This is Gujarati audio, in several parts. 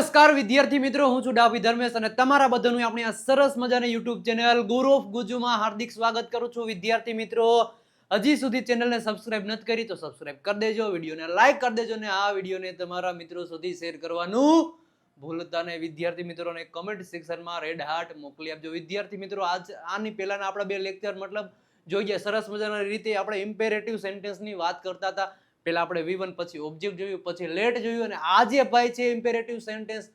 નમસ્કાર વિદ્યાર્થી મિત્રો, હું છું ડાભી ધર્મેશ અને તમારા બધાનું આપણી આ સરસ મજાની YouTube ચેનલ ગુરુ ઓફ ગુજુમાં હાર્દિક સ્વાગત કરું છું. વિદ્યાર્થી મિત્રો, હજી સુધી ચેનલને સબસ્ક્રાઇબ નથી કરી તો સબસ્ક્રાઇબ કરી દેજો, વિડીયોને લાઈક કરી દેજો અને આ વિડીયોને તમારા મિત્રો સુધી શેર કરવાનું ભૂલતા નહીં. વિદ્યાર્થી મિત્રોને કમેન્ટ સેક્શનમાં રેડ હાર્ટ મોકલી આપજો. વિદ્યાર્થી મિત્રો, આની પહેલાના આપણા બે લેક્ચર મતલબ જોઈએ સરસ મજાની રીતે આપણે ઇમ્પેરેટિવ સેન્ટેન્સની વાત કરતા હતા. પહેલા આપણે V1 પછી ઓબ્જેક્ટ જોયું, પછી લેટ જોયું અને આજે ભાઈ છે ઇમ્પેરેટિવ સેન્ટેન્સ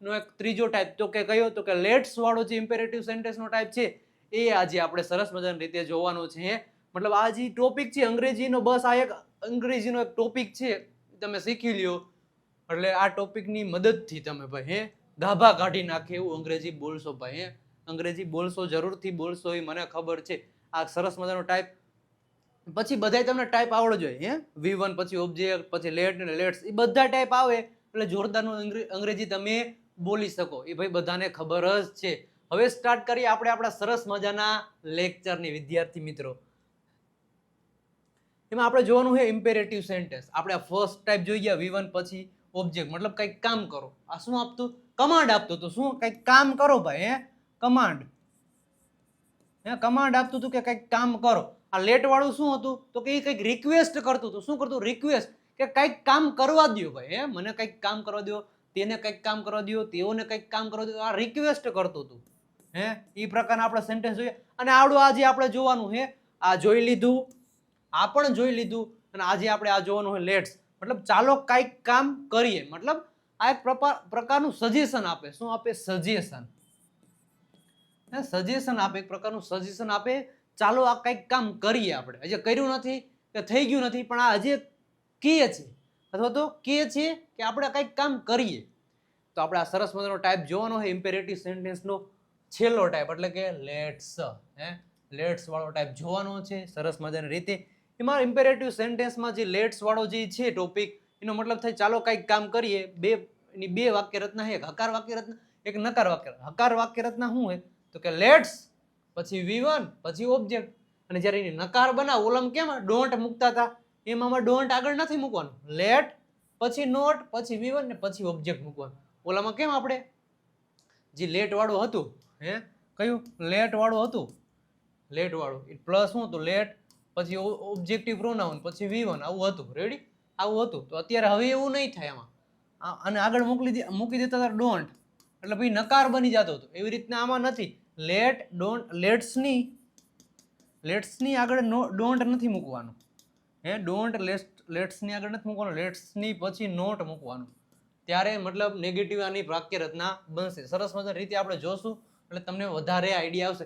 નો એક ત્રીજો ટાઈપ. તો કે કયો? તો કે લેટ્સ વાળો જે ઇમ્પેરેટિવ સેન્ટેન્સ નો ટાઈપ છે એ આજે આપણે સરસ મજાની રીતે જોવાનો છે. મતલબ આ જે ટોપિક છે અંગ્રેજીનો, બસ આ એક અંગ્રેજીનો એક ટોપિક છે, તમે શીખી લ્યો એટલે આ ટોપિકની મદદથી તમે ભાઈ ગાભા કાઢી નાખે એવું અંગ્રેજી બોલશો ભાઈ. અંગ્રેજી બોલશો, જરૂરથી બોલશો, એ મને ખબર છે. આ સરસ મજાનો ટાઈપ પછી બધાય તમને ટાઈપ આવડો જોઈએ. V1 પછી ઓબ્જેક્ટ પછી લેટ અને લેટ્સ, એ બધા ટાઈપ આવે એટલે જોરદારનું અંગ્રેજી તમે બોલી શકો, એ ભાઈ બધાને ખબર જ છે. હવે સ્ટાર્ટ કરીએ આપણે આપણા સરસ મજાના લેક્ચરની. વિદ્યાર્થી મિત્રો, એમાં આપણે જોવાનું છે ઇમ્પેરેટિવ સેન્ટેન્સ. આપણે ફર્સ્ટ ટાઈપ જોઈ ગયા V1 પછી ઓબ્જેક્ટ, મતલબ કંઈક કામ કરો. આ શું આપતું? કમાન્ડ આપતું. તો શું? કંઈક કામ કરો ભાઈ. કમાન્ડ. કમાન્ડ આપતું હતું કે કંઈક કામ કરો. આ લેટ વાળું શું હતું? તો કે એ કંઈક રિક્વેસ્ટ કરતું હતું. શું કરતું? રિક્વેસ્ટ, કે કંઈક કામ કરવા દો ભાઈ. મને કંઈક કામ કરવા દો, તેને કંઈક કામ કરવા દો, તેઓને કંઈક કામ કરવા દો. આ રિક્વેસ્ટ કરતું હતું. એ પ્રકારના આપણે સેન્ટેન્સ જોઈએ. અને આવડું આજે આપણે જોવાનું છે. આ જોઈ લીધું, આ પણ જોઈ લીધું અને આજે આપણે આ જોવાનું છે લેટ્સ. મતલબ ચાલો કંઈક કામ કરીએ. મતલબ આ એક પ્રકારનું સજેશન આપે. શું આપે? સજેશન. સજેશન આપે, એક પ્રકારનું સજેશન આપે. ચાલો આ કંઈક કામ કરીએ. આપણે હજી કર્યું નથી કે થઈ ગયું નથી, પણ આ હજી કહે છે અથવા તો કહે છે કે આપણે કંઈક કામ કરીએ. તો આપણે આ સરસ મજાનો ટાઈપ જોવાનો છે ઇમ્પેરેટિવ સેન્ટેન્સનો છેલ્લો ટાઈપ, એટલે કે લેટ્સ. લેટ્સ વાળો ટાઈપ જોવાનો છે સરસ મજાની રીતે. એમાં ઇમ્પેરેટિવ સેન્ટેન્સમાં જે લેટ્સ વાળો જે છે ટોપિક, એનો મતલબ થાય ચાલો કંઈક કામ કરીએ. બે વાક્ય રચના છે, એક હકાર વાક્ય રચના, એક નકાર વાક્ય. હકાર વાક્ય રચના શું હોય? તો કે લેટ્સ પછી V1 પછી ઓબ્જેક્ટ. અને જ્યારે એની નકાર બનાવ, ઓલામાં કેમ ડોન્ટ મૂકતા હતા, એમાં ડોન્ટ આગળ નથી મૂકવાનું. લેટ પછી નોટ પછી V1 ને પછી ઓબ્જેક્ટ મૂકવાનું. ઓલામાં કેમ આપણે જે લેટ વાળું હતું, કયું લેટ વાળું હતું? લેટ વાળું પ્લસ શું હતું? લેટ પછી ઓબ્જેક્ટિવ પ્રોનાઉન પછી V1, આવું હતું. રેડી? આવું હતું. તો અત્યારે હવે એવું નહીં થાય. આમાં અને આગળ મૂકી દેતા હતા ડોન્ટ, એટલે ભાઈ નકાર બની જતો હતો. એવી રીતના આમાં નથી. લેટ ડોન્ટ, લેટ્સની આગળ ડોન્ટ નથી મૂકવાનું. ડોન્ટ લેટ્સની આગળ નથી મૂકવાનું. લેટ્સની પછી નોટ મૂકવાનું. ત્યારે મતલબ નેગેટિવ આની વાક્ય રચના બનશે. સરસ મજાની રીતે આપણે જોશું એટલે તમને વધારે આઈડિયા આવશે.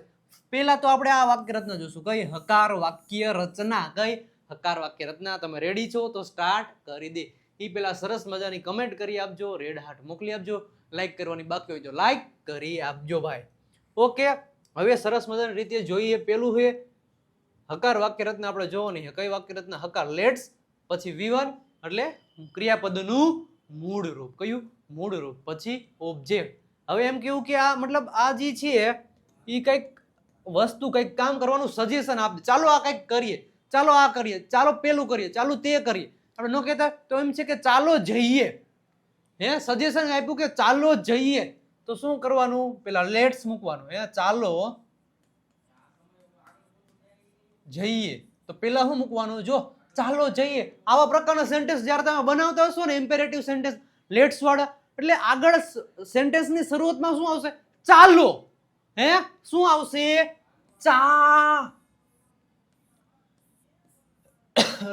પહેલા તો આપણે આ વાક્ય રચના જોશું. કઈ? હકાર વાક્ય રચના. કઈ? હકાર વાક્ય રચના. તમે રેડી છો તો સ્ટાર્ટ કરી દે. એ પેલા સરસ મજાની કમેન્ટ કરી આપજો, રેડ હાર્ટ મોકલી આપજો. લાઈક કરવાની બાકી હોય તો લાઈક કરી આપજો ભાઈ. ઓકે, હવે સરસ મજાની રીતે જોઈએ. પેલું છે હકાર વાક્ય રચના. આપણે જોવાની છે કઈ વાક્ય રચના? હકાર. લેટ્સ પછી V1 એટલે ક્રિયાપદનું મૂળ રૂપ. કયું? મૂળ રૂપ. પછી ઓબ્જેક્ટ. હવે એમ કેવું કે આ મતલબ આ જે છે એ કંઈક વસ્તુ, કંઈક કામ કરવાનું સજેશન આપે. ચાલો આ કંઈક કરીએ, ચાલો આ કરીએ, ચાલો પેલું કરીએ, ચાલો તે કરીએ. આપણે ન કહેતા તો એમ છે કે ચાલો જઈએ. સજેશન આપ્યું કે ચાલો જઈએ, તો શું કરવાનું? પેલા લેટ્સ મૂકવાનું. ચાલો જઈએ, તો પેલા શું મૂકવાનું? જો ચાલો જઈએ. આવા પ્રકારના સેન્ટેન્સ જ્યારે તમે બનાવતા હશો ને ઇમ્પેરેટિવ સેન્ટેન્સ લેટ્સ વાળા, એટલે આગળ સેન્ટેન્સની શરૂઆતમાં શું આવશે? ચાલો. શું આવશે? ચા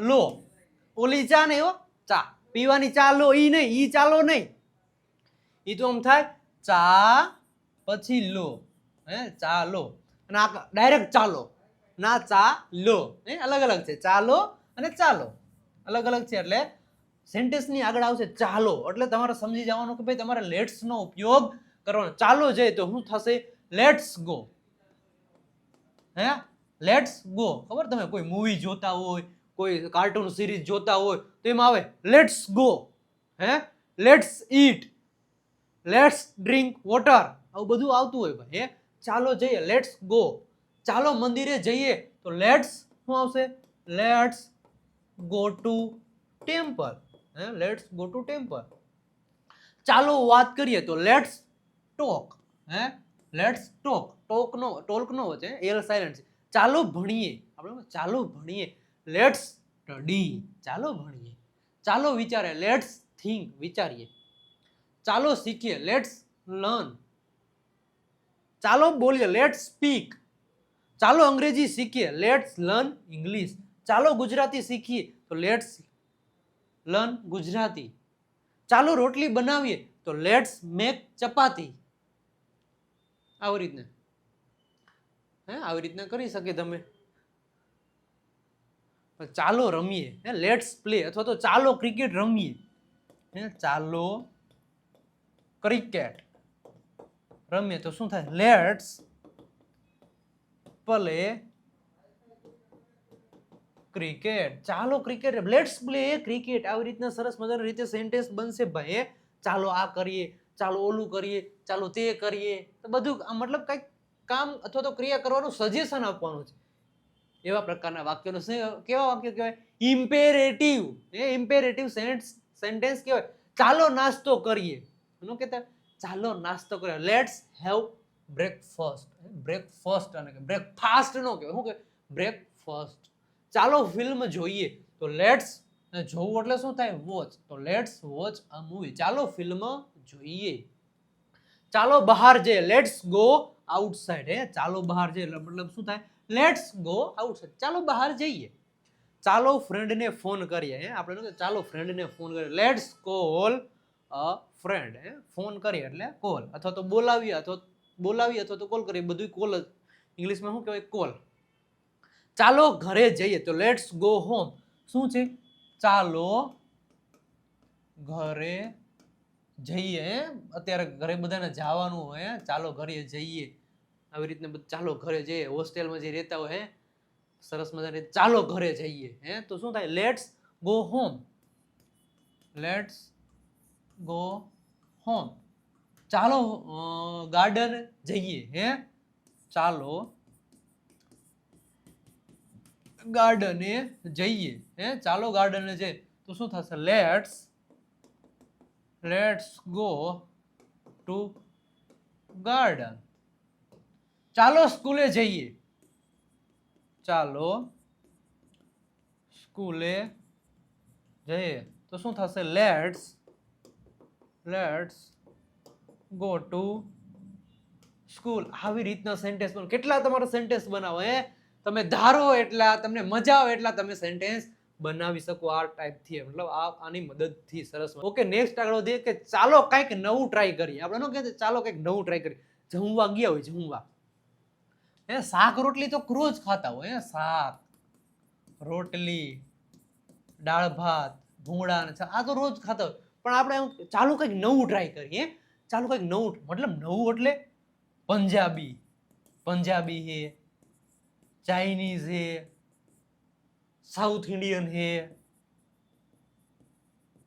લો. ઓલી ચા નહીં હો, ચા પીવાની ચા લો. ઈ નહીં, ઈ ચાલો નહીં. ઈ તો આમ થાય ચા પછી લો. ચા લો. અને આ ડાયરેક્ટ ચાલો ના, ચા લો. અલગ અલગ છે. ચાલો અને ચાલો અલગ અલગ છે. એટલે સેન્ટેન્સની આગળ આવશે ચાલો, એટલે તમારે સમજી જવાનું કે ભાઈ તમારે લેટ્સ નો ઉપયોગ કરવાનો. ચાલો જાય તો શું થશે? Let's go. Let's go. ખબર? તમે કોઈ મૂવી જોતા હોય, કોઈ કાર્ટૂન સિરીઝ જોતા હોય તો એમાં આવે let's go. Let's eat, let's drink water, આવું બધું આવતું હોય ભાઈ. ચાલો જઈએ, લેટ્સ ગો. ચાલો મંદિરે જઈએ, તો લેટ્સ શું આવશે? Let's go to temple. Let's go to temple. ચાલો વાત કરીએ તો લેટ્સ ટોક. હે લેટ્સ ટોક નો છે, એલ સાયલેન્ટ છે. ચાલો ભણીએ, આપણે ચાલો ભણીએ. લેટ્સ સ્ટડી, ચાલો ભણીએ. ચાલો વિચારે, લેટ્સ થિંક, વિચારીએ. ચાલો શીખીએ, લેટ્સ લર્ન. ચાલો બોલીએ, લેટ્સ સ્પીક. ચાલો અંગ્રેજી શીખીએ, લેટ્સ લર્ન ઇંગ્લિશ. ચાલો ગુજરાતી શીખીએ તો લેટ્સ લર્ન ગુજરાતી. ચાલો રોટલી બનાવીએ તો લેટ્સ મેક ચપાતી. આવી રીતના કરી શકે તમે. ચાલો રમીએ, લેટ્સ પ્લે. અથવા તો ચાલો ક્રિકેટ રમીએ, ચાલો ક્રિકેટ રમીએ તો શું થાય, લેટ્સ પ્લે ક્રિકેટ. ચાલો ક્રિકેટ, લેટ્સ પ્લે ક્રિકેટ. આવી રીતના સરસ મજાની રીતે સેન્ટેન્સ બનશે ભાઈ. ચાલો આ કરીએ, ચાલો ઓલું કરીએ, ચાલો તે કરીએ. તો બધું મતલબ કંઈક કામ અથવા તો ક્રિયા કરવાનું સજેશન આપવાનું છે. એવા પ્રકારના વાક્યોનો કેવા વાક્ય કહેવાય, ઇમ્પેરેટિવ. ઇમ્પેરેટિવ સેન્ટેન્સ કહેવાય. ચાલો નાસ્તો કરીએ, એનો કહેતા ચાલો નાસ્તો કરીએ, લેટ્સ હેવ બ્રેકફાસ્ટ. બ્રેકફાસ્ટ અને બ્રેકફાસ્ટ નો કહેવાય, શું કહેવાય, બ્રેકફાસ્ટ. ચાલો ફિલ્મ જોઈએ તો લેટ્સ, જોવું એટલે શું થાય, વોચ. તો લેટ્સ વોચ અ મૂવી. ચાલો ફિલ્મ જોઈએ. ચાલો બહાર જઈએ, લેટ્સ ગો આઉટસાઇડ. ચાલો બહાર જઈએ મતલબ શું થાય, લેટ્સ ગો આઉટસાઇડ. ચાલો બહાર જઈએ. ચાલો ફ્રેન્ડને ફોન કરીએ. આપણે ચાલો ફ્રેન્ડને ફોન કરીએ, let's call a friend. Phone કરીએ એટલે કોલ, અથવા તો બોલાવીએ અથવા તો કોલ કરીએ, બધું કોલ જ. ઇંગ્લિશમાં શું કહેવાય, કોલ. ચાલો ઘરે જઈએ તો લેટ્સ ગો હોમ. શું છે, ચાલો ઘરે જઈએ. અત્યારે ઘરે બધાને જવાનું હોય, ચાલો ઘરે જઈએ. આવી રીતના ચાલો ઘરે જઈએ. હોસ્ટેલમાં જે રહેતા હોય, સરસ મજાની ચાલો ઘરે જઈએ. તો શું થાય, let's go home. Let's go home. ચાલો ગાર્ડન જઈએ. ચાલો ગાર્ડને જઈએ. ચાલો ગાર્ડને જઈએ તો શું થશે, લેટ્સ ગો ટુ ગાર્ડન. ચાલો સ્કૂલે જઈએ. ચાલો સ્કૂલે જઈએ તો શું થશે, લેટ્સ ગો ટુ સ્કૂલ. આવી રીતના સેન્ટેન્સ બનો. કેટલા તમારે સેન્ટેન્સ બનાવો, તમે ધારો એટલા, તમને મજા આવે એટલા તમે સેન્ટેન્સ બનાવી શકો આ ટાઈપથી. મતલબ આની મદદથી. સરસ. ઓકે, નેક્સ્ટ આગળ વધીએ કે ચાલો કંઈક નવું ટ્રાય કરીએ. આપણે ન કહેતા ચાલો કંઈક નવું ટ્રાય કરીએ. જમવા ગયા હોય, જમવા, શાક રોટલી તો રોજ ખાતા હોય. શાક રોટલી, દાળ ભાત, ભૂંગળા, આ તો રોજ ખાતા હોય. પણ આપણે ચાલો કંઈક નવું ટ્રાય કરીએ. ચાલો કંઈક નવું, મતલબ નવું એટલે પંજાબી હે, ચાઇનીઝ હે, સાઉથ ઇન્ડિયન હે.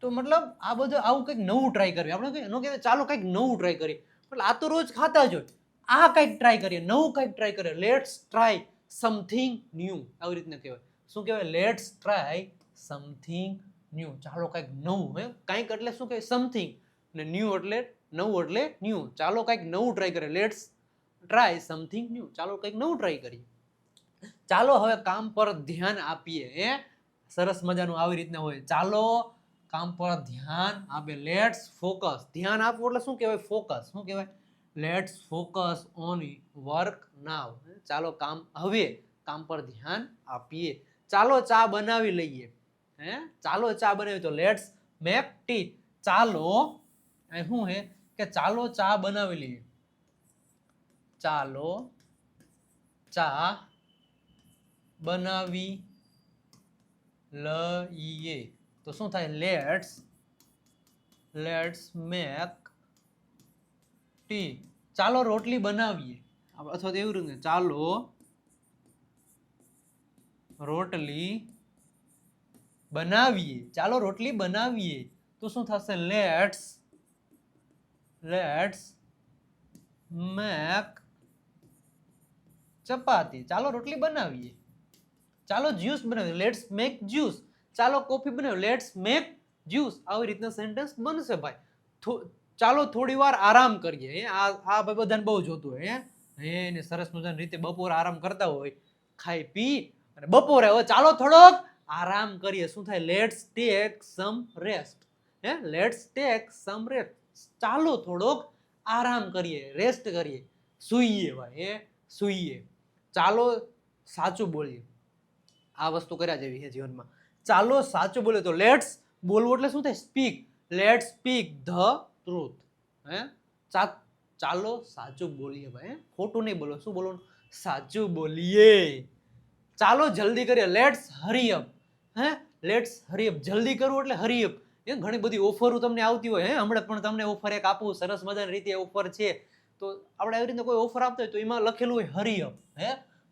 તો મતલબ આ બધું આવું કંઈક નવું ટ્રાય કરીએ. આપણે એનો કહેવાય ચાલો કંઈક નવું ટ્રાય કરીએ. એટલે આ તો રોજ ખાતા જ હોય, આ કંઈક ટ્રાય કરીએ, નવું કંઈક ટ્રાય કરીએ. Let's try something new. આવી રીતના કહેવાય. શું કહેવાય, લેટ્સ ટ્રાય સમથિંગ ન્યૂ. ચાલો કંઈક નવું. કંઈક એટલે શું કહેવાય, સમથિંગ, ને ન્યૂ એટલે નવું એટલે ન્યૂ. ચાલો કંઈક નવું ટ્રાય કરીએ, લેટ્સ ટ્રાય સમથિંગ ન્યૂ. ચાલો કંઈક નવું ટ્રાય કરીએ. ચાલો હવે કામ પર ધ્યાન આપીએ. સરસ મજાનું આવી રીતના હોય. ચાલો કામ પર ધ્યાન આપે, લેટ્સ ફોકસ. ધ્યાન આપવું એટલે શું કહેવાય, ફોકસ. શું કહેવાય, લેટ્સ ફોકસ ઓન વર્ક નાવ. ચાલો હવે કામ પર ધ્યાન આપીએ. ચાલો ચા બનાવી લઈએ. ચાલો ચા બનાવી તો લેટ્સ મેક ટી. ચાલો શું હે કે ચાલો ચા બનાવી લઈએ. ચાલો ચા બનાવી લઈએ તો શું થાય, લેટ્સ મેક ટી. ચાલો રોટલી બનાવીએ, અથવા તો એવું રીતે ચાલો રોટલી બનાવીએ. ચાલો રોટલી બનાવીએ તો શું થશે, લેટ્સ મેક ચપાતી. ચાલો રોટલી બનાવીએ. ચાલો જ્યુસ બનાવીએ, લેટ્સ મેક જ્યુસ. ચાલો કોફી બનાવીએ, લેટ્સ મેક જ્યુસ. આવી રીતના સેન્ટેન્સ બનશે ભાઈ. ચાલો થોડી વાર આરામ કરીએ. આ બધાને બહુ જોતું હોય એને સરસ મજાની રીતે બપોરે આરામ કરતા હોય, ખાઈ પી અને બપોરે હવે ચાલો થોડોક આરામ કરીએ. શું થાય? Let's take sum rest. Let's take sum rest. ચાલો થોડોક આરામ કરીએ, રેસ્ટ કરીએ, સૂઈએ ભાઈ, સૂઈએ. ચાલો સાચું બોલીએ. આ વસ્તુ કર્યા જેવી છે જીવનમાં. ચાલો સાચું બોલે તો લેટ્સ બોલવું એટલે શું થાય? Speak. Let's speak the truth. ચાલો સાચું બોલીએ ભાઈ, ખોટું નહીં બોલો. શું બોલવાનું? સાચું બોલીએ. ચાલો જલ્દી કરીએ. Let's Hari up. Let's Hari up. જલ્દી કરવું એટલે હરી અપ. ઘણી બધી ઓફરો તમને આવતી હોય. હમણાં પણ તમને ઓફર એક આપું, સરસ મજાની રીતે ઓફર છે. તો આપણે એવી રીતે કોઈ ઓફર આપતા હોય તો એમાં લખેલું હોય હરી અપ.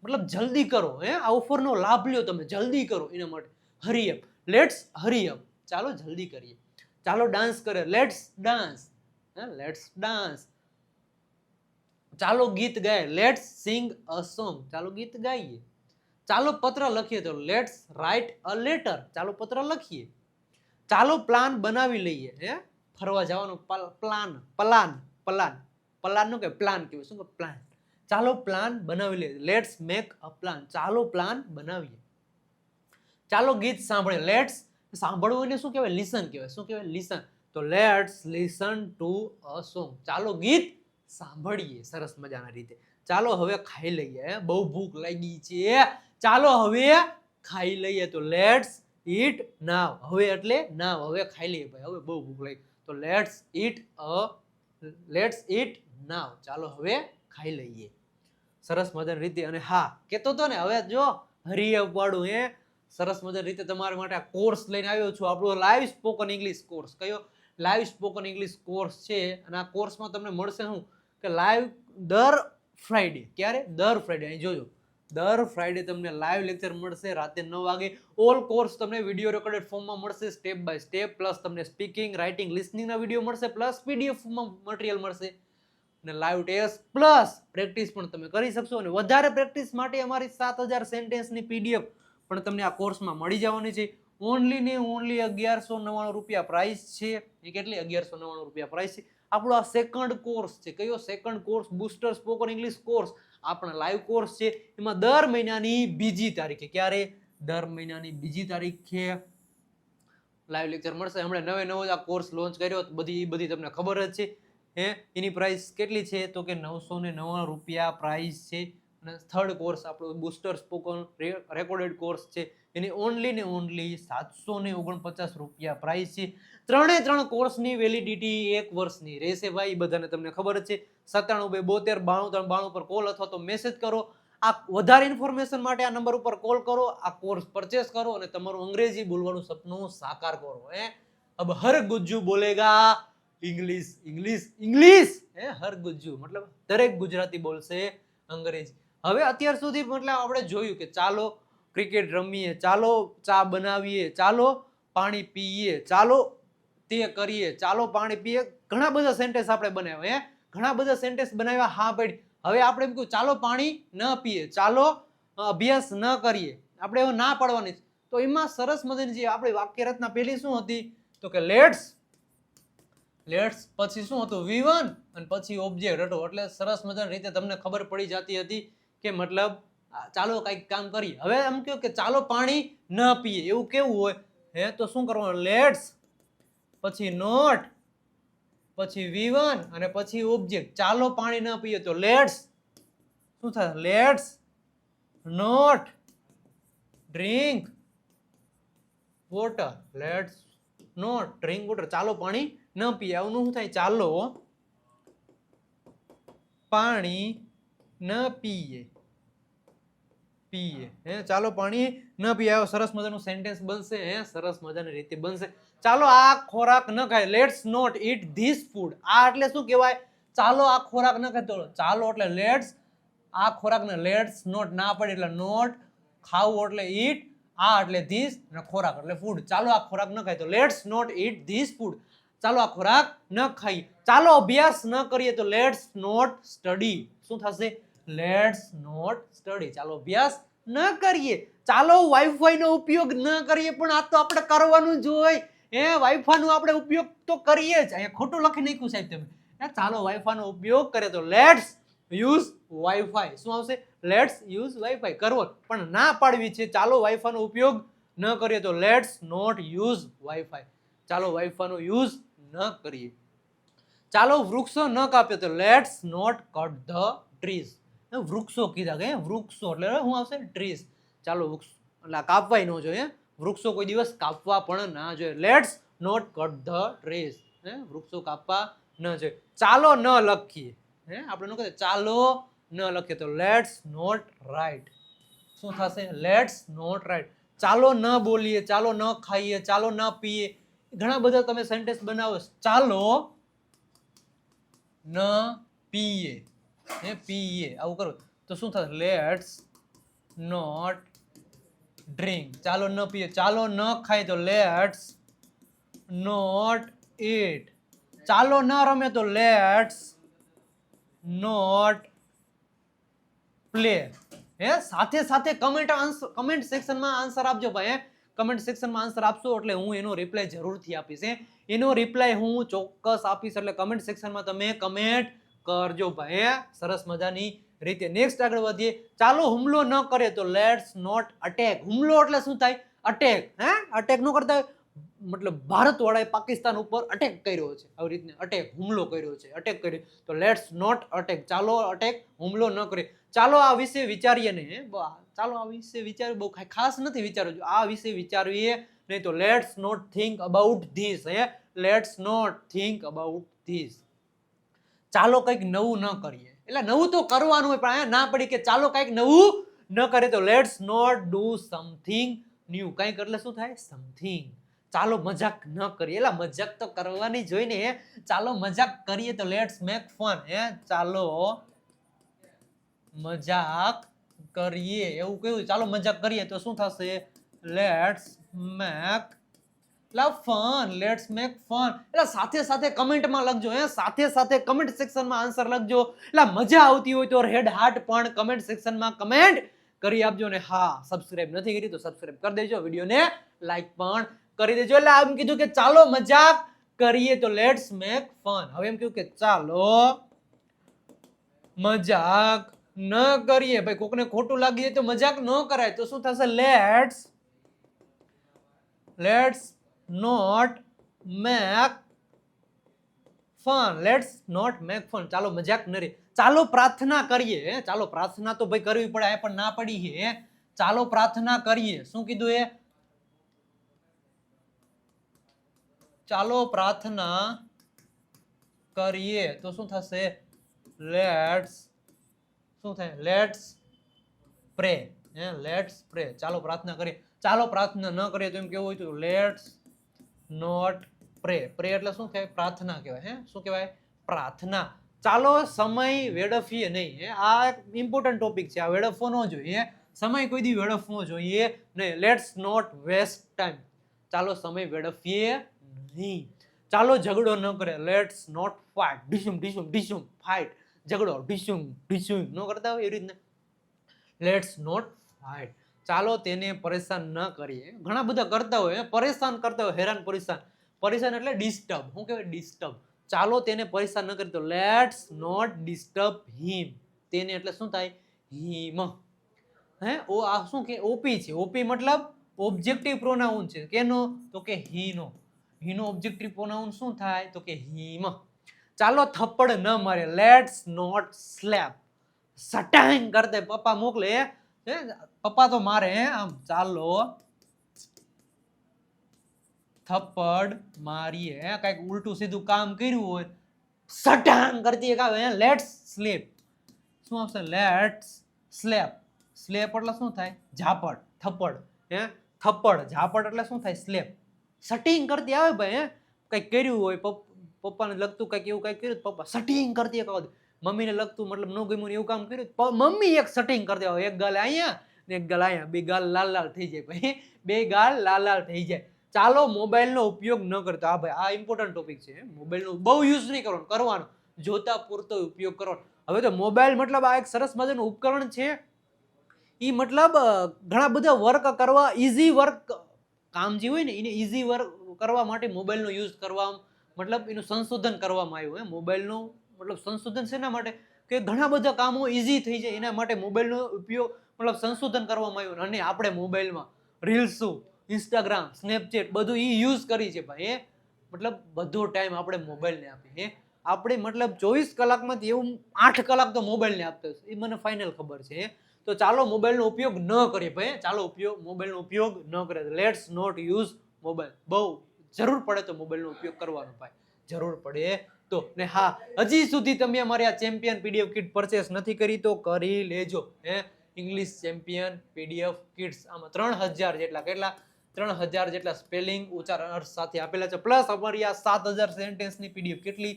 મતલબ જલ્દી કરો. આ ઓફરનો લાભ લ્યો તમે, જલ્દી કરો. એના માટે હરી અપ. Let's Hari up. ચાલો જલ્દી કરીએ. ચાલો ડાન્સ કરે. Let's dance. Let's dance. ચાલો ગીત ગાય. Let's Singh a song. ચાલો ગીત ગાઈએ. ચાલો પત્ર લખીએ તો લેટ્સ રાઇટ અ લેટર. ચાલો પત્ર લખીએ. ચાલો પ્લાન બનાવી લઈએ. ફરવા જવાનો પ્લાન. પ્લાન નું કે પ્લાન કહેવાય. શું કે પ્લાન? ચાલો પ્લાન બનાવી લઈએ. Let's make a plan. ચાલો પ્લાન બનાવીએ. ચાલો ગીત સાંભળીએ. લેટ્સ સાંભળવું એને શું કહેવાય? લિસન કહેવાય. શું કહેવાય? લિસન. તો let's listen to a song. ચાલો ગીત સાંભળીએ સરસ મજાના રીતે. ચાલો હવે ખાઈ લઈએ. બહુ ભૂખ લાગી છે. ચાલો હવે ખાઈ લઈએ. તો લેટ્સ ઈટ નાવ. હવે એટલે નાવ. હવે ખાઈ લઈએ ભાઈ, હવે બહુ ભૂખ લાગી. તો લેટ્સ ઈટ નાવ. ચાલો હવે ખાઈ લઈએ સરસ મજાની રીતે. અને હા, કેતો તો ને, હવે જો હરીઅપ વાળું સરસ મજાની રીતે તમારા માટે આ કોર્સ લઈને આવ્યો છું. આપણો લાઈવ સ્પોકન ઇંગ્લિશ કોર્સ. કયો? લાઈવ સ્પોકન ઇંગ્લિશ કોર્સ છે. અને આ કોર્સમાં તમને મળશે શું કે લાઈવ દર ફ્રાઈડે. ક્યારે? દર ફ્રાઈડે. અહીં જોજો, દર ફ્રાઈડે તમને લાઈવ લેક્ચર મળશે રાતે 9 વાગે. ઓલ કોર્સ તમને વિડીયો રેકોર્ડેડ ફોર્મમાં મળશે, સ્ટેપ બાય સ્ટેપ. પ્લસ તમને સ્પીકિંગ, રાઇટિંગ, લિસનિંગના વિડીયો મળશે. પ્લસ પીડીએફ મટીરિયલ મળશે અને લાઈવ ટેસ્ટ પ્લસ પ્રેક્ટિસ પણ તમે કરી શકશો. અને વધારે પ્રેક્ટિસ માટે અમારી 7000 સેન્ટેન્સની પીડીએફ પણ તમને આ કોર્સમાં મળી જવાની છે. ઓનલી ને ઓનલી 1199 રૂપિયા પ્રાઇસ છે. એ કેટલી? 1199 રૂપિયા પ્રાઇસ છે. આપણો આ સેકન્ડ કોર્સ છે. કયો? Second course, booster spoken English course. આપણા લાઈવ કોર્સ છે. એમાં દર મહિનાની 2જી તારીખે, ક્યારે? દર મહિનાની 2જી તારીખે લાઈવ લેક્ચર મળશે. હમણાં નવો આ કોર્સ લોન્ચ કર્યો, બધી તમને ખબર જ છે. એની પ્રાઇસ કેટલી છે? તો કે 999 રૂપિયા પ્રાઇસ છે. અને થર્ડ કોર્સ આપણો બુસ્ટર સ્પોકન રેકોર્ડેડ કોર્સ છે. એની ઓનલી ને ઓનલી 749 રૂપિયા પ્રાઇસ છે. ત્રણ કોર્સની વેલિડિટી 1 વર્ષની રહેશે ભાઈ. બધાને તમને ખબર જ છે. 97 272 93 92 પર કોલ અથવા તો મેસેજ કરો. આ વધારે ઇન્ફોર્મેશન માટે આ નંબર ઉપર કોલ કરો. આ કોર્સ પરચેસ કરો અને તમારું અંગ્રેજી બોલવાનું સપનું સાકાર કરો. અબ હર ગુજ્જુ બોલેગા ઇંગ્લિશ, ઇંગ્લિશ, ઇંગ્લિશ. હર ગુજ્જુ મતલબ દરેક ગુજરાતી બોલશે અંગ્રેજી. હવે અત્યાર સુધી મતલબ આપણે જોયું કે ચાલો ક્રિકેટ રમીએ, ચાલો ચા બનાવીએ, ચાલો પાણી પીએ, ચાલો તે કરીએ, ચાલો પાણી પીએ. ઘણા બધા સેન્ટેન્સ આપણે બનાવ્યા. ઘણા બધા સેન્ટેન્સ બનાવ્યા. હા ભાઈ, હવે આપણે એમ કહ્યું ચાલો પાણી ન પીએ, ચાલો અભ્યાસ ન કરીએ. આપણે એવું ના પાડવાની. તો એમાં સરસ મજાની જે આપણી વાક્ય રચના પહેલી શું હતી? તો કે લેટ્સ પછી શું હતું? V1 અને પછી ઓબ્જેક્ટ હતો. એટલે સરસ મજાની રીતે તમને ખબર પડી જતી હતી કે મતલબ ચાલો કંઈક કામ કરીએ. હવે એમ કહ્યું કે ચાલો પાણી ન પીએ, એવું કેવું હોય? તો શું કરવાનું? લેટ્સ પછી નોટ પછી V1 અને પછી ઓબ્જેક્ટ. ચાલો પાણી ન પીએ તો લેટ્સ શું થાય? Let's not drink water. Let's not drink water. ચાલો પાણી ન પીએ. આવું શું થાય? ચાલો પાણી ન પીએ. ચાલો પાણી ન પીએ. આવો સરસ મજાનું સેન્ટેન્સ બનશે. સરસ મજાની રીતે બનશે. ચાલો આ ખોરાક ન ખાય. Let's not eat this food. આ એટલે શું કહેવાય? ચાલો આ ખોરાક ન ખાય. તો ચાલો એટલે લેટ્સ, આ ખોરાક ને લેટ્સ, નોટ ના પડે એટલે નોટ, ખાવું એટલે ઈટ, આ એટલે ધીસ અને ખોરાક એટલે ફૂડ. ચાલો આ ખોરાક ન ખાય તો let's not eat this food. ચાલો આ ખોરાક ન ખાઈએ. ચાલો અભ્યાસ ન કરીએ તો લેટ્સ નોટ સ્ટડી. શું થશે? Let's not study. ચાલો અભ્યાસ ન કરીએ. ચાલો વાઈફાઈ નો ઉપયોગ ન કરીએ. પણ આ તો આપણે કરવાનું જ હોય. એ વાઈફાઈ નો આપણે ઉપયોગ તો કરીએ જ. અહીંયા ખોટું લખી નાખ્યું સાહેબ તમે. ચાલો વાઈફાઈ નો ઉપયોગ કરે તો લેટ્સ યુઝ વાઈફાઈ. શું આવશે? લેટ્સ યુઝ વાઈફાઈ કરવો, પણ ના પાડવી છે. ચાલો વાઈફાઈ નો ઉપયોગ ન કરીએ તો લેટ્સ નોટ યુઝ વાઈફાઈ. ચાલો વાઈફાઈ નો યુઝ ન કરીએ. ચાલો વૃક્ષો ન કાપીએ તો let's not cut the trees. વૃક્ષો કીધા કે વૃક્ષો એટલે શું આવશે? ટ્રીઝ. ચાલો વૃક્ષ એટલે કાપવાય ન જોઈએ. વૃક્ષો કોઈ દિવસ કાપવા પણ ના જોઈએ. Let's not cut the trees. વૃક્ષો કાપવા ન જોઈએ. ચાલો ન લખીએ. આપણે ન કહીએ ચાલો ન લખીએ તો લેટ્સ નોટ રાઇટ. શું થશે? Let's not write. ચાલો ન બોલીએ, ચાલો ન ખાઈએ, ચાલો ન પીએ. ઘણા બધા તમે સેન્ટેન્સ બનાવો. ચાલો ન પીએ, પીએ આવું કરો તો શું થશે? Let's not drink. ચાલો ન પીએ. ચાલો ન ખાય તો લેટ્સ નોટ ઈટ. ચાલો ન રમે તો લેટ્સ નોટ પ્લે. સાથે સાથે કમેન્ટ સેક્શનમાં આન્સર આપજો ભાઈ. કમેન્ટ સેક્શનમાં આન્સર આપશો એટલે હું એનો રિપ્લાય જરૂરથી આપીશ. એનો રિપ્લાય હું ચોક્કસ આપીશ, એટલે કમેન્ટ સેક્શનમાં તમે કમેન્ટ કરજો ભાઈ. સરસ મજાની રીતે નેક્સ્ટ આગળ વધીએ. ચાલો હુમલો ન કરે તો લેટ્સ નોટ અટેક. હુમલો એટલે શું થાય? અટેક. અટેક ન કરતા મતલબ ભારત વાળાએ પાકિસ્તાન ઉપર અટેક કર્યો છે, આવી રીતના અટેક હુમલો કર્યો છે, અટેક કર્યો તો લેટ્સ નોટ અટેક. ચાલો અટેક હુમલો ન કરે. ચાલો આ વિશે વિચારીએ નહીં. ચાલો આ વિશે વિચાર બહુ ખાસ નથી વિચારવું. આ વિશે વિચારીએ નહીં તો let's not think about this. Let's not think about this. ચાલો કંઈક નવું ન કરીએ. એટલે નવું તો કરવાનું હોય, પણ અહીંયા ના પડી કે ચાલો કંઈક નવું ન કરે તો let's not do something new. કંઈક એટલે શું થાય? સમથિંગ. ચાલો મજાક ન કરીએ. એટલે મજાક તો કરવાની જ હોય ને. ચાલો મજાક કરીએ તો લેટ્સ મેક ફન. ચાલો મજાક કરીએ એવું કહ્યું. ચાલો મજાક કરીએ તો શું થશે? Let's make fun. Let's make fun. એટલે સાથે સાથે કમેન્ટમાં લખજો. સાથે સાથે કમેન્ટ સેક્શનમાં આન્સર લખજો. એટલે મજા આવતી હોય તો રેડ હાર્ટ પણ કમેન્ટ સેક્શનમાં કમેન્ટ કરી આપજો. ને હા, સબસ્ક્રાઇબ નથી કરી તો સબસ્ક્રાઇબ કરી દેજો. વિડીયોને લાઈક પણ કરી દેજો. એટલે આમ કીધું કે ચાલો મજાક કરીએ તો લેટ્સ મેક ફન. હવે એમ કહ્યું કે ચાલો મજાક ન કરીએ. ભાઈ કોકને ખોટું લાગી જાય તો મજાક ન કરાય તો શું થશે? Let's not make fun. Let's not make fun. ચાલો મજાક ન કરીએ. ચાલો પ્રાર્થના કરીએ. ચાલો પ્રાર્થના તો ભાઈ કરવી પડે, પણ ના પડી છે. ચાલો પ્રાર્થના કરીએ. શું કીધું? ચાલો પ્રાર્થના કરીએ તો શું થશે? લેટ્સ શું થાય? Let's pre. લેટ્સ પ્રે. ચાલો પ્રાર્થના કરીએ. ચાલો પ્રાર્થના ન કરીએ તો એમ કેવું હોય તો લેટ્સ નોટ પ્રે. પ્રે એટલે શું થાય? પ્રાર્થના કહેવાય. શું કહેવાય? પ્રાર્થના. ચાલો સમય વેડફીએ નહીં. આ એક ઇમ્પોર્ટન્ટ ટોપિક છે. આ વેડફવો ન જોઈએ. સમય કોઈ દી વેડફવો જોઈએ નહીં. Let's not waste time. ચાલો સમય વેડફીએ નહીં. ચાલો ઝઘડો ન કરે. Let's not fight. ઢીસુમ ઢીસુમ ઢીસુમ ફાઇટ. ઝઘડો ઢીસુમ ઢીસુમ ન કરતા હોય એવી રીતના લેટ્સ નોટ ફાઇટ. ચાલો તેને પરેશાન ન કરીએ. ઘણા બધા કરતા હોય, પરેશાન કરતા હોય, હેરાન પરેશાન. પરેશાન એટલે ડિસ્ટર્બ. શું કહેવાય? ડિસ્ટર્બ. ચાલો તેને પરેશાન ન કરીએ તો લેટ્સ નોટ ડિસ્ટર્બ હિમ. તેને એટલે શું થાય? હિમ. ઓ આ શું કે ઓપી છે. ઓપી મતલબ ઓબ્જેક્ટિવ પ્રોનાઉન છે. કેનો? તો કે હીનો. હીનો ઓબ્જેક્ટિવ પ્રોનાઉન શું થાય? તો કે હિમ. ચાલો થપ્પડ ન મારે. Let's not slap. સટાંગ કરતે પપ્પા મોકલે. પપ્પા તો મારે. આમ ચાલો થપ્પડ મારીએ. કઈક ઉલટું સીધું કામ કર્યું હોય, સટાંગ કરતી એક આવે. Let's slap. શું આવશે? Let's slap. સ્લેપ એટલે શું થાય? ઝાપડ. થપ્પડ. થપ્પડ. ઝાપડ એટલે શું થાય? સ્લેપ. સટિંગ કરતી આવે ભાઈ. કઈક કર્યું હોય, પપ્પાને લગતું કઈક એવું કઈક કર્યું, પપ્પા સટિંગ કરતી એક. મમ્મીને લગતું મતલબ ન ગમ્યું એવું કામ કર્યું, મમ્મી એક સટિંગ કરી દેવા. એક ગાલ અહીંયા ને એક ગાલ અહીંયા. બે ગાલ લાલ લાલ થઈ જાય ભાઈ. બે ગાલ લાલ લાલ થઈ જાય. ચાલો મોબાઈલનો ઉપયોગ ન કરતો. હા ભાઈ, આ ઇમ્પોર્ટન્ટ ટોપિક છે. મોબાઈલનો બહુ યુઝ નહીં કરવાનો. જોતા પૂરતો ઉપયોગ કરવાનો. હવે તો મોબાઈલ મતલબ આ એક સરસ મજાનું ઉપકરણ છે. એ મતલબ ઘણા બધા વર્ક કરવા, ઇઝી વર્ક કામ જે હોય ને એને ઇઝી વર્ક કરવા માટે મોબાઈલનો યુઝ કરવા મતલબ એનું સંશોધન કરવામાં આવ્યું. મોબાઈલનું મતલબ સંશોધન શેના માટે કે ઘણા બધા કામો ઈઝી થઈ જાય એના માટે મોબાઈલનો ઉપયોગ મતલબ સંશોધન કરવામાં આવ્યું. અને આપણે મોબાઈલમાં રીલ્સો, ઇન્સ્ટાગ્રામ, સ્નેપચેટ બધું યુઝ કરી છે ભાઈ. મતલબ બધો ટાઈમ આપણે મોબાઈલને આપીએ. આપણે મતલબ 24 કલાકમાંથી એવું 8 કલાક તો મોબાઈલને આપતા એ મને ફાઇનલ ખબર છે. તો ચાલો મોબાઈલનો ઉપયોગ ન કરીએ ભાઈ. ચાલો મોબાઈલનો ઉપયોગ ન કરીએ. Let's not use mobile. બહુ જરૂર પડે તો મોબાઈલનો ઉપયોગ કરવાનો ભાઈ, જરૂર પડે તો. ને હા, હજી સુધી તમે અમારી આ ચેમ્પિયન પીડીએફ કિટ પરચેસ નથી કરી તો કરી લેજો. ઇંગ્લિશ ચેમ્પિયન પીડીએફ કિટ્સ આમાં 3000 જેટલા 3000 જેટલા સ્પેલિંગ ઉચ્ચાર અર્થ સાથે આપેલા છે. પ્લસ અમારી આ 7000 સેન્ટેન્સની પીડીએફ કેટલી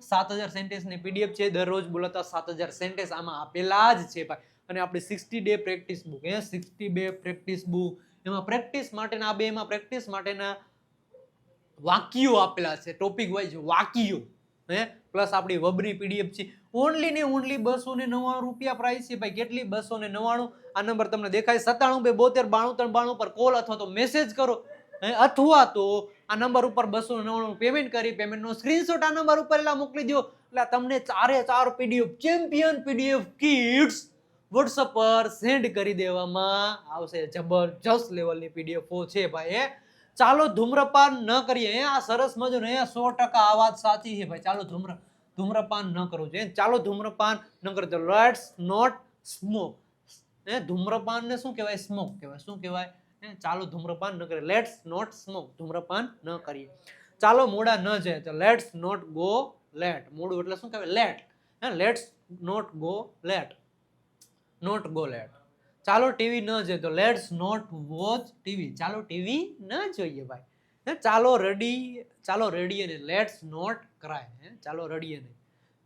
7000 સેન્ટેન્સની પીડીએફ છે. દરરોજ બોલતા 7000 સેન્ટેન્સ આમાં આપેલા જ છે ભાઈ. અને આપણી 60 day practice book 60 day practice book એમાં પ્રેક્ટિસ માટેના એમાં પ્રેક્ટિસ માટેના વાક્યો આપેલા છે, ટોપિક વાઇઝ વાક્યો. પ્લસ આપણી વબની પીડીએફ છે. ઓનલી ને ઓનલી 299 રૂપિયા પ્રાઇસ છે ભાઈ. કેટલી 299. આ નંબર તમને દેખાય 97 72 92 93 92 પર કોલ અથવા તો મેસેજ કરો, અથવા તો આ નંબર ઉપર 299 પેમેન્ટ કરી પેમેન્ટનો સ્ક્રીનશોટ આ નંબર ઉપર એલા મોકલી દો. એટલે તમને 4 PDF champion PDF kits WhatsApp પર સેન્ડ કરી દેવામાં આવશે. જબરજસ્ત લેવલની પીડીએફો છે ભાઈ. ચાલો ધૂમ્રપાન ન કરીએ. આ સરસ મજાનો 100% આ વાત સાચી છે ભાઈ. ચાલો ધૂમ્રપાન ન કરવું જોઈએ. ચાલો ધૂમ્રપાન ન કરતો. Let's not smoke. ધૂમ્રપાન ને શું કહેવાય? સ્મોક કહેવાય. શું કહેવાય? ચાલો ધૂમ્રપાન ન કરીએ. Let's not smoke. ધૂમ્રપાન ન કરીએ. ચાલો મોડા ન જાય તો લેટ્સ નોટ ગો લેટ. મોડું એટલે શું કહેવાય? Late. Let's not go late. Not go late. ચાલો ટીવી ન જોઈએ તો લેટ્સ નોટ વોચ ટીવી. ચાલો ટીવી ન જોઈએ ભાઈ. ચાલો રડીએ ને લેટ્સ નોટ ક્રાય. ચાલો રડીએ નહીં.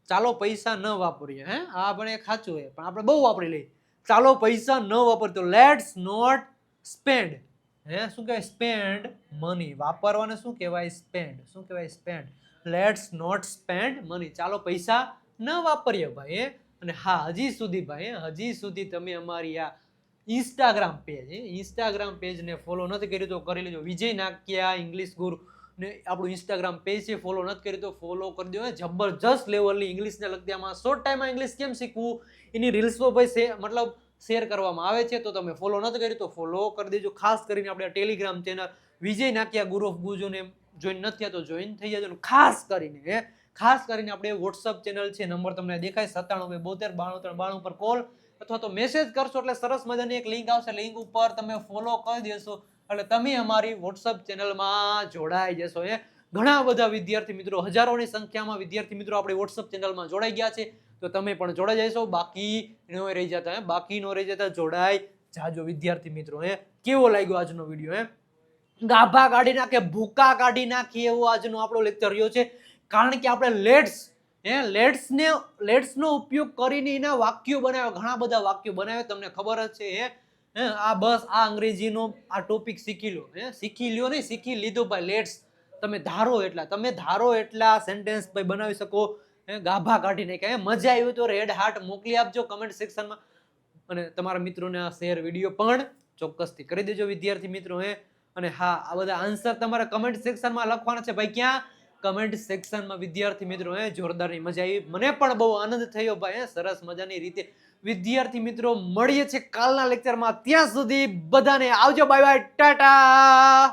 ચાલો પૈસા ન વાપરીએ. આ પણ એક સાચું છે પણ આપણે બહુ વાપરી લઈએ. ચાલો પૈસા ન વાપરીએ તો લેટ્સ નોટ સ્પેન્ડ. શું કહેવાય? Spend money. વાપરવાને શું કહેવાય? સ્પેન્ડ. શું કહેવાય? Spend. Let's not spend money. ચાલો પૈસા ન વાપરીએ ભાઈ. અને હા, હજી સુધી તમે અમારી આ ઇન્સ્ટાગ્રામ પેજને ફોલો નથી કર્યું તો કરી લેજો. વિજય નાકિયા ઇંગ્લિશ ગુરુ ને આપણું ઇન્સ્ટાગ્રામ પેજ છે, ફોલો નથી કર્યું તો ફોલો કરી દો. જબરજસ્ત લેવલની ઇંગ્લિશને લગતી આમાં શોર્ટ ટાઈમમાં ઇંગ્લિશ કેમ શીખવું એની રીલ્સો ભાઈ મતલબ શેર કરવામાં આવે છે. તો તમે ફોલો નથી કર્યું તો ફોલો કરી દેજો. ખાસ કરીને આપણે ટેલિગ્રામ ચેનલ વિજય નાકિયા ગુરુ ઓફ ગુજુને જોઈન નથી થયા તો જોઈન થઈ જજો. ખાસ કરીને આપણે વોટ્સઅપ ચેનલ છે, નંબર તમને દેખાય 97 72 93 92 પર કોલ અથવા તો મેસેજ કરશો એટલે સરસ મજાની એક લિંક આવશે. લિંક ઉપર તમે ફોલો કરી દેશો એટલે તમે અમારી વોટ્સઅપ ચેનલમાં જોડાઈ જશો. ઘણા બધા વિદ્યાર્થી મિત્રો, હજારોની સંખ્યામાં વિદ્યાર્થી મિત્રો આપણી વોટ્સઅપ ચેનલમાં જોડાઈ ગયા છે. તો તમે પણ જોડાઈ જશો. બાકી ન રહી જતા જોડાઈ જાજો વિદ્યાર્થી મિત્રો. કેવો લાગ્યો આજનો વિડીયો? ગાભા કાઢી નાખે, ભૂકા કાઢી નાખી એવો આજનો આપણો લેક્ચર રહ્યો છે. કારણ કે આપણે લેટ્સનો ઉપયોગ કરીને એના વાક્યો બનાવ્યા, ઘણા બધા વાક્યો બનાવ્યા. તમને ખબર જ છે. આ અંગ્રેજીનો આ ટોપિક શીખી લીધો ભાઈ. લેટ્સ તમે ધારો એટલા સેન્ટેન્સ ભાઈ બનાવી શકો. ગાભા કાઢી નાખ્યા. મજા આવી તો રેડ હાર્ટ મોકલી આપજો કમેન્ટ સેક્શનમાં. અને તમારા મિત્રોને આ શેર વિડીયો પણ ચોક્કસથી કરી દેજો વિદ્યાર્થી મિત્રો. અને હા, આ બધા આન્સર તમારે કમેન્ટ સેક્શનમાં લખવાના છે ભાઈ. ક્યાં? કમેન્ટ સેક્શનમાં વિદ્યાર્થી મિત્રો. જોરદારની મજા આવી. મને પણ બહુ આનંદ થયો ભાઈ. સરસ મજાની રીતે વિદ્યાર્થી મિત્રો મળીએ છે કાલના લેક્ચરમાં. ત્યાં સુધી બધાને આવજો. Bye bye, Tata.